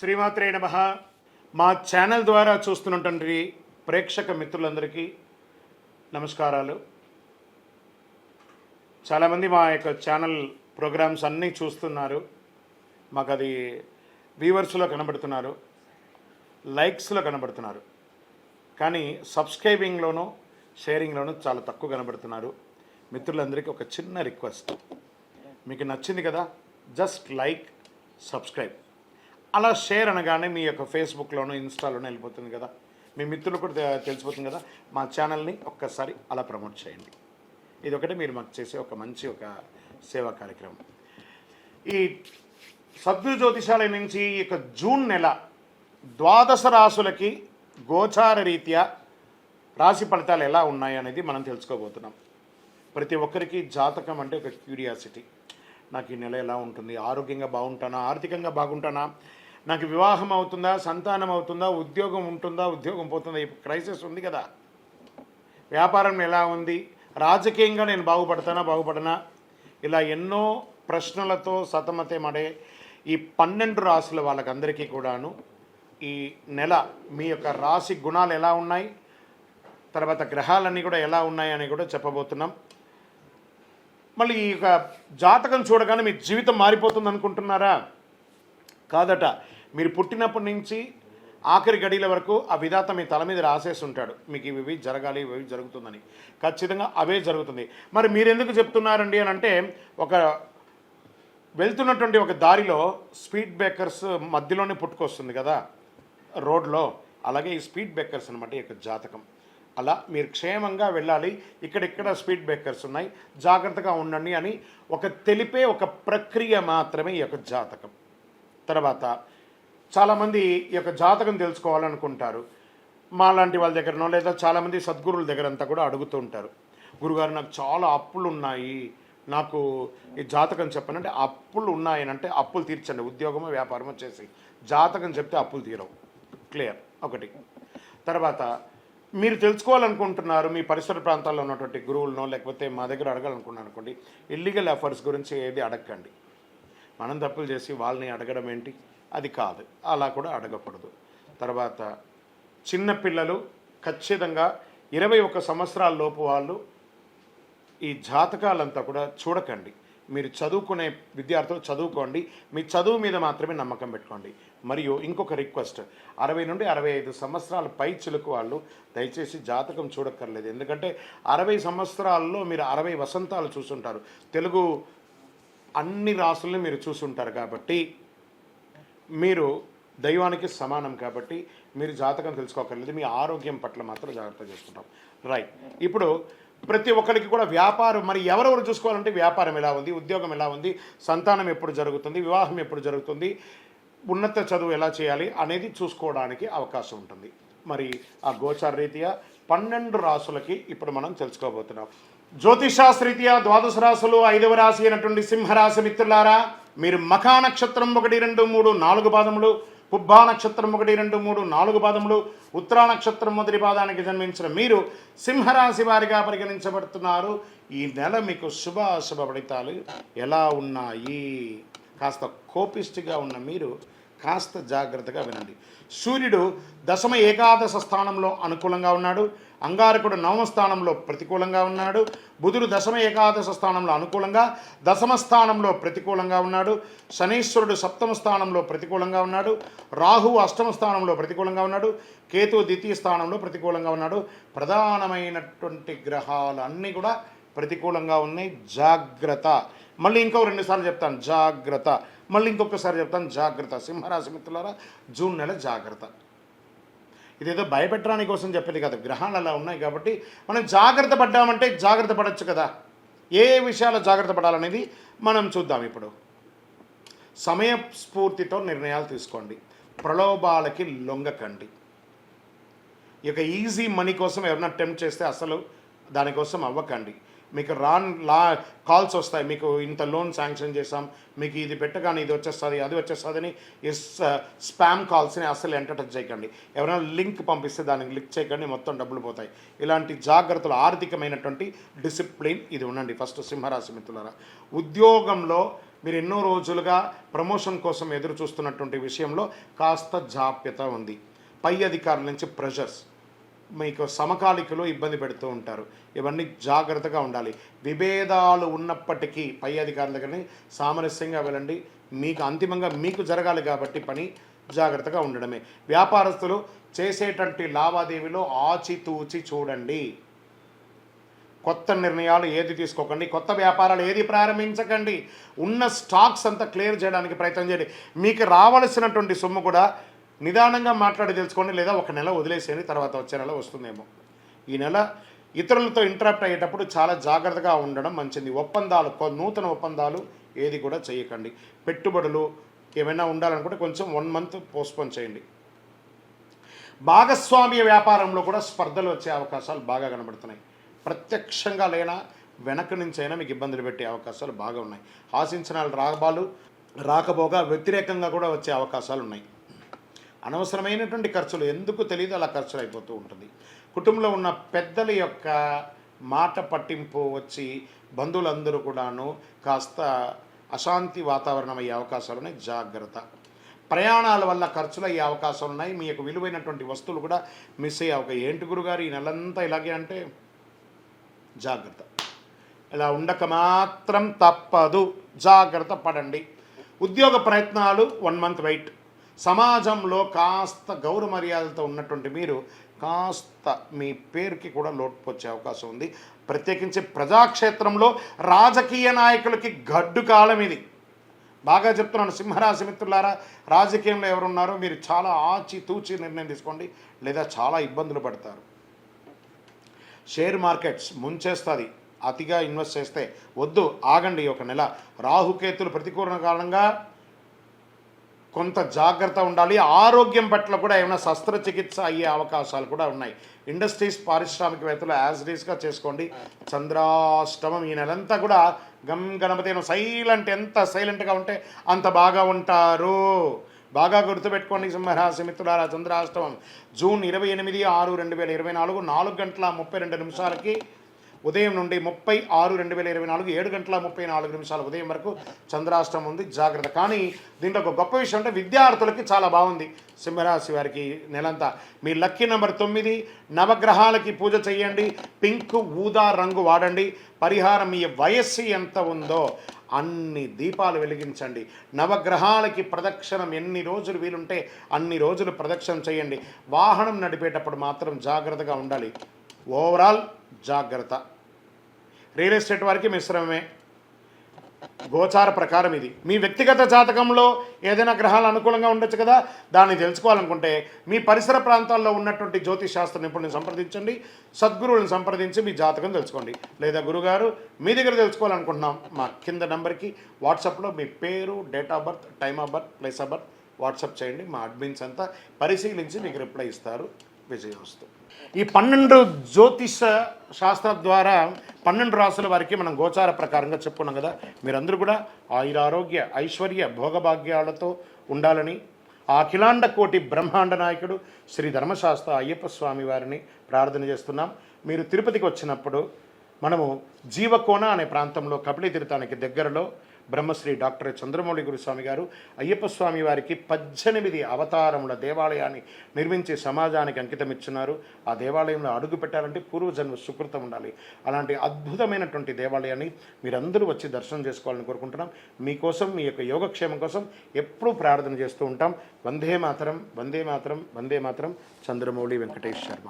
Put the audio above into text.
శ్రీమాత్రే నమః. మా ఛానల్ ద్వారా చూస్తున్నటువంటి ప్రేక్షక మిత్రులందరికీ నమస్కారాలు. చాలామంది మా యొక్క ఛానల్ ప్రోగ్రామ్స్ అన్నీ చూస్తున్నారు. మాకు అది వ్యూవర్స్లో కనబడుతున్నారు, లైక్స్లో కనబడుతున్నారు, కానీ సబ్స్క్రైబింగ్లోనూ షేరింగ్లోనూ చాలా తక్కువ కనబడుతున్నారు. మిత్రులందరికీ ఒక చిన్న రిక్వెస్ట్, మీకు నచ్చింది కదా, జస్ట్ లైక్, సబ్స్క్రైబ్, అలా షేర్ అనగానే మీ యొక్క ఫేస్బుక్లోనూ ఇన్స్టాలోనూ వెళ్ళిపోతుంది కదా, మీ మిత్రులు కూడా తెలిసిపోతుంది కదా. మా ఛానల్ని ఒక్కసారి అలా ప్రమోట్ చేయండి. ఇది ఒకటి మీరు మాకు చేసే ఒక మంచి సేవా కార్యక్రమం. ఈ సద్గురు జ్యోతిషాలయం నుంచి ఈ యొక్క జూన్ నెల ద్వాదశ రాశులకి గోచార రీత్యా రాశి ఫలితాలు ఎలా ఉన్నాయి అనేది మనం తెలుసుకోబోతున్నాం. ప్రతి ఒక్కరికి జాతకం అంటే ఒక క్యూరియాసిటీ. నాకు ఈ నెల ఎలా ఉంటుంది, ఆరోగ్యంగా బాగుంటానా, ఆర్థికంగా బాగుంటానా, నాకు వివాహం అవుతుందా, సంతానం అవుతుందా, ఉద్యోగం ఉంటుందా, ఉద్యోగం పోతుందా, ఈ క్రైసిస్ ఉంది కదా, వ్యాపారం ఎలా ఉంది, రాజకీయంగా నేను బాగుపడనా, ఇలా ఎన్నో ప్రశ్నలతో సతమతమడే ఈ 12 రాశుల వాళ్ళకందరికీ కూడాను ఈ నెల మీ యొక్క రాశి గుణాలు ఎలా ఉన్నాయి, తర్వాత గ్రహాలన్నీ కూడా ఎలా ఉన్నాయి అని కూడా చెప్పబోతున్నాం. మళ్ళీ ఈ యొక్క జాతకం చూడగానే మీ జీవితం మారిపోతుంది అనుకుంటున్నారా? కాదట. మీరు పుట్టినప్పటి నుంచి ఆఖరి గడియల వరకు ఆ విధాత మీ తల మీద రాసేసి ఉంటాడు, మీకు ఇవి జరగాలి, ఇవి జరుగుతుందని. ఖచ్చితంగా అవే జరుగుతుంది. మరి మీరెందుకు చెప్తున్నారండి అని అంటే, ఒక వెళ్తున్నటువంటి ఒక దారిలో స్పీడ్ బ్రేకర్స్ మధ్యలోనే పుట్టుకొస్తుంది కదా రోడ్లో, అలాగే ఈ స్పీడ్ బ్రేకర్స్ అనమాట ఈ యొక్క జాతకం. అలా మీరు క్షేమంగా వెళ్ళాలి, ఇక్కడెక్కడ స్పీడ్ బ్రేకర్స్ ఉన్నాయి, జాగ్రత్తగా ఉండండి అని తెలిపే ఒక ప్రక్రియ మాత్రమే ఈ యొక్క జాతకం. తర్వాత చాలామంది ఈ యొక్క జాతకం తెలుసుకోవాలనుకుంటారు. మాలాంటి వాళ్ళ దగ్గరనో లేదా చాలామంది సద్గురువుల దగ్గర అంతా కూడా అడుగుతూ ఉంటారు, గురుగారు నాకు చాలా అప్పులు ఉన్నాయి, నాకు ఈ జాతకం చెప్పనంటే. అప్పులు ఉన్నాయనంటే అప్పులు తీర్చండి, ఉద్యోగమో వ్యాపారమో చేసి. జాతకం చెప్తే అప్పులు తీరవు. క్లియర్ ఒకటి. తర్వాత మీరు తెలుసుకోవాలనుకుంటున్నారు, మీ పరిసర ప్రాంతాల్లో ఉన్నటువంటి గురువులనో లేకపోతే మా దగ్గర అడగాలనుకున్నారు అనుకోండి, ఇల్లీగల్ అఫైర్స్ గురించి ఏది అడగండి. మనం తప్పులు చేసి వాళ్ళని అడగడం ఏంటి, అది కాదు, అలా కూడా అడగకూడదు. తర్వాత చిన్నపిల్లలు ఖచ్చితంగా 21 సంవత్సరాల లోపు వాళ్ళు ఈ జాతకాలంతా కూడా చూడకండి. మీరు చదువుకునే విద్యార్థులు చదువుకోండి, మీ చదువు మీద మాత్రమే నమ్మకం పెట్టుకోండి. మరియు ఇంకొక రిక్వెస్ట్, 60 నుండి 65 సంవత్సరాల పై చిలుకు వాళ్ళు దయచేసి జాతకం చూడక్కర్లేదు. ఎందుకంటే 60 సంవత్సరాల్లో మీరు 60 వసంతాలు చూసుంటారు, తెలుగు అన్ని రాసుల్ని మీరు చూసుంటారు. కాబట్టి మీరు దైవానికి సమానం, కాబట్టి మీరు జాతకం తెలుసుకోకర్లేదు. మీ ఆరోగ్యం పట్ల మాత్రం జాగ్రత్త చేసుకుంటాం. రైట్. ఇప్పుడు ప్రతి ఒక్కరికి కూడా వ్యాపారం, మరి ఎవరెవరు చూసుకోవాలంటే వ్యాపారం ఎలా ఉంది, ఉద్యోగం ఎలా ఉంది, సంతానం ఎప్పుడు జరుగుతుంది, వివాహం ఎప్పుడు జరుగుతుంది, ఉన్నత చదువు ఎలా చేయాలి అనేది చూసుకోవడానికి అవకాశం ఉంటుంది. మరి ఆ గోచార రీత్యా 12 రాసులకి ఇప్పుడు మనం తెలుసుకోబోతున్నాం. జ్యోతిషాస్త్రీత్యా ద్వాదశ రాశులు 5వ రాశి అయినటువంటి సింహరాశి మిత్రులారా, మీరు మఖా నక్షత్రం 1, 2, 3, 4 పాదములు, పుబ్బా నక్షత్రం 1, 2, 3, 4 పాదములు, ఉత్తరా నక్షత్రం మొదటి పాదానికి జన్మించిన మీరు సింహరాశి వారిగా పరిగణించబడుతున్నారు. ఈ నెల మీకు శుభాశుభ ఫలితాలు ఎలా ఉన్నాయి? కాస్త కోపిష్టిగా ఉన్న మీరు కాస్త జాగ్రత్తగా వినండి. సూర్యుడు దశమ ఏకాదశ స్థానంలో అనుకూలంగా ఉన్నాడు, అంగారకుడు 9వ స్థానంలో ప్రతికూలంగా ఉన్నాడు, బుధుడు దశమ ఏకాదశ స్థానంలో అనుకూలంగా, దశమ స్థానంలో ప్రతికూలంగా ఉన్నాడు, శనీశ్వరుడు 7వ స్థానంలో ప్రతికూలంగా ఉన్నాడు, రాహువు 8వ స్థానంలో ప్రతికూలంగా ఉన్నాడు, కేతువు 2వ స్థానంలో ప్రతికూలంగా ఉన్నాడు. ప్రధానమైనటువంటి గ్రహాలు అన్నీ కూడా ప్రతికూలంగా ఉన్నాయి. జాగ్రత్త. మళ్ళీ ఇంకో 2 సార్లు చెప్తాను, జాగ్రత్త. మళ్ళీ ఇంకొకసారి చెప్తాను, జాగ్రత్త. సింహరాశి మిత్రులారా, జూన్ నెల జాగ్రత్త. ఇదేదో భయపెట్టడానికి కోసం చెప్పేది కాదు, గ్రహాలు అలా ఉన్నాయి కాబట్టి మనం జాగ్రత్త పడ్డామంటే జాగ్రత్త పడవచ్చు కదా. ఏ విషయాలు జాగ్రత్త పడాలనేది మనం చూద్దాం. ఇప్పుడు సమయస్ఫూర్తితో నిర్ణయాలు తీసుకోండి, ప్రలోభాలకి లొంగకండి. ఇక ఈజీ మనీ కోసం ఎవరైనా అటెంప్ట్ చేస్తే అసలు దానికోసం అవ్వకండి. మీకు కాల్స్ వస్తాయి, మీకు ఇంత లోన్ శాంక్షన్ చేసాం, మీకు ఇది పెట్టగానే ఇది వచ్చేస్తుంది, అది వచ్చేస్తుందని స్పామ్ కాల్స్ని అసలు ఎంటర్టైన్ చేయకండి. ఎవరైనా లింక్ పంపిస్తే దానికి క్లిక్ చేయకండి, మొత్తం డబ్బులు పోతాయి. ఇలాంటి జాగ్రత్తలు, ఆర్థికమైనటువంటి డిసిప్లిన్ ఇది ఉండండి. ఫస్ట్ సింహరాశి మిత్రులారా, ఉద్యోగంలో మీరు ఎన్నో రోజులుగా ప్రమోషన్ కోసం ఎదురు చూస్తున్నటువంటి విషయంలో కాస్త జాప్యత ఉంది. పై అధికారుల నుంచి ప్రెషర్స్, మీకు సమకాలికలో ఇబ్బంది పెడుతూ ఉంటారు. ఇవన్నీ జాగ్రత్తగా ఉండాలి. విభేదాలు ఉన్నప్పటికీ పై అధికారుల దగ్గరని సామరస్యంగా వెళ్ళండి. మీకు అంతిమంగా మీకు జరగాలి కాబట్టి పని జాగ్రత్తగా ఉండడమే. వ్యాపారస్తులు చేసేటువంటి లావాదేవీలో ఆచితూచి చూడండి. కొత్త నిర్ణయాలు ఏది తీసుకోకండి. కొత్త వ్యాపారాలు ఏది ప్రారంభించకండి. ఉన్న స్టాక్స్ అంతా క్లియర్ చేయడానికి ప్రయత్నం చేయండి. మీకు రావాల్సినటువంటి సొమ్ము కూడా నిదానంగా మాట్లాడి తెలుసుకోండి, లేదా ఒక నెల వదిలేసేయండి, తర్వాత వచ్చే నెల వస్తుందేమో. ఈ నెల ఇతరులతో ఇంటరాక్ట్ అయ్యేటప్పుడు చాలా జాగ్రత్తగా ఉండడం మంచిది. ఒప్పందాలు, నూతన ఒప్పందాలు ఏది కూడా చేయకండి. పెట్టుబడులు ఏమైనా ఉండాలనుకుంటే కొంచెం 1 month పోస్ట్పోన్ చేయండి. భాగస్వామ్య వ్యాపారంలో కూడా స్పర్ధలు వచ్చే అవకాశాలు బాగా కనబడుతున్నాయి. ప్రత్యక్షంగా లేనా వెనక నుంచైనా మీకు ఇబ్బందులు పెట్టే అవకాశాలు బాగా ఉన్నాయి. ఆశించిన లాభాలు రాకపోగా వ్యతిరేకంగా కూడా వచ్చే అవకాశాలు ఉన్నాయి. అనవసరమైనటువంటి ఖర్చులు ఎందుకు తెలియదు అలా ఖర్చులు అయిపోతూ ఉంటుంది. కుటుంబంలో ఉన్న పెద్దల యొక్క మాట పట్టింపు వచ్చి బంధువులందరూ కూడాను కాస్త అశాంతి వాతావరణం అయ్యే అవకాశాలు ఉన్నాయి. జాగ్రత్త. ప్రయాణాల వల్ల ఖర్చులు అయ్యే అవకాశాలు ఉన్నాయి. మీ యొక్క విలువైనటువంటి వస్తువులు కూడా మిస్ అయ్యే అవకాశం. ఏంటి గురుగారు ఈ నెలంతా ఇలాగే అంటే జాగ్రత్త. ఇలా ఉండక మాత్రం తప్పదు. జాగ్రత్త పడండి. ఉద్యోగ ప్రయత్నాలు 1 month వెయిట్. సమాజంలో కాస్త గౌరవ మర్యాదలతో ఉన్నటువంటి మీరు కాస్త మీ పేరుకి కూడా లోటు వచ్చే అవకాశం ఉంది. ప్రత్యేకించి ప్రజాక్షేత్రంలో రాజకీయ నాయకులకి గడ్డు కాలం ఇది. బాగా చెప్తున్నాను సింహరాశి మిత్రులారా, రాజకీయంలో ఎవరున్నారో మీరు చాలా ఆచితూచి నిర్ణయం తీసుకోండి, లేదా చాలా ఇబ్బందులు పడతారు. షేర్ మార్కెట్స్ ముంచేస్తుంది. అతిగా ఇన్వెస్ట్ చేస్తే వద్దు, ఆగండి ఒక నెల. రాహుకేతులు ప్రతికూల కారణంగా కొంత జాగ్రత్త ఉండాలి. ఆరోగ్యం పట్ల కూడా ఏమైనా శస్త్రచికిత్స అయ్యే అవకాశాలు కూడా ఉన్నాయి. ఇండస్ట్రీస్, పారిశ్రామికవేత్తలు యాజ్ ఇట్ ఈస్గా చేసుకోండి. చంద్రాష్టమం ఈ నెలంతా కూడా గణపతి సైలెంట్, ఎంత సైలెంట్గా ఉంటే అంత బాగా ఉంటారు. బాగా గుర్తుపెట్టుకోండి సింహరాశి మిత్రులారా. చంద్రాష్టమం జూన్ 28/6/2024 4:32 ఉదయం నుండి 30/6/2024 7:34 ఉదయం వరకు చంద్రాష్టమం ఉంది. జాగ్రత్త. కానీ దీంట్లో ఒక గొప్ప విషయం అంటే విద్యార్థులకి చాలా బాగుంది. సింహరాశి వారికి నెలంతా మీ లక్కీ నెంబర్ 9. నవగ్రహాలకి పూజ చేయండి. పింక్, ఊదా రంగు వాడండి. పరిహారం మీ వయస్సు ఎంత ఉందో అన్ని దీపాలు వెలిగించండి. నవగ్రహాలకి ప్రదక్షిణం ఎన్ని రోజులు వీలుంటే అన్ని రోజులు ప్రదక్షిణం చేయండి. వాహనం నడిపేటప్పుడు మాత్రం జాగ్రత్తగా ఉండాలి. ఓవరాల్ జాగ్రత్త. రియల్ ఎస్టేట్ వారికి మిశ్రమమే. గోచార ప్రకారం ఇది. మీ వ్యక్తిగత జాతకంలో ఏదైనా గ్రహాలు అనుకూలంగా ఉండొచ్చు కదా, దాన్ని తెలుసుకోవాలనుకుంటే మీ పరిసర ప్రాంతాల్లో ఉన్నటువంటి జ్యోతిష్ శాస్త్ర నిపుణులను సంప్రదించండి. సద్గురువులను సంప్రదించి మీ జాతకం తెలుసుకోండి. లేదా గురుగారు మీ దగ్గర తెలుసుకోవాలనుకుంటున్నాం, మా కింద నెంబర్కి వాట్సాప్లో మీ పేరు, date of birth, time of birth, place of birth WhatsApp చేయండి. మా అడ్మిన్స్ అంతా పరిశీలించి మీకు రిప్లై ఇస్తారు. విజయవస్తు. ఈ 12 జ్యోతిష శాస్త్రం ద్వారా 12 రాసుల వారికి మనం గోచార ప్రకారంగా చెప్పుకున్నాం కదా. మీరందరూ కూడా ఆయురారోగ్య ఐశ్వర్య భోగభాగ్యాలతో ఉండాలని ఆ అఖిలాండ కోటి బ్రహ్మాండ నాయకుడు శ్రీ ధర్మశాస్త్ర అయ్యప్ప స్వామి వారిని ప్రార్థన చేస్తున్నాం. మీరు తిరుపతికి వచ్చినప్పుడు మనము జీవకోన అనే ప్రాంతంలో కపిలి తీర్థానికి దగ్గరలో బ్రహ్మశ్రీ డాక్టర్ చంద్రమౌళి గురుస్వామి గారు అయ్యప్ప స్వామి వారికి 18 అవతారముల దేవాలయాన్ని నిర్మించి సమాజానికి అంకితం ఇచ్చున్నారు. ఆ దేవాలయంలో అడుగు పెట్టాలంటే పూర్వజన్మ సుకృతం ఉండాలి. అలాంటి అద్భుతమైనటువంటి దేవాలయాన్ని మీరందరూ వచ్చి దర్శనం చేసుకోవాలని కోరుకుంటున్నాం. మీకోసం, మీ యొక్క యోగక్షేమం కోసం ఎప్పుడూ ప్రార్థన చేస్తూ ఉంటాం. వందే మాతరం, వందే మాతరం, వందే మాతరం. చంద్రమౌళి వెంకటేష్ శర్మ.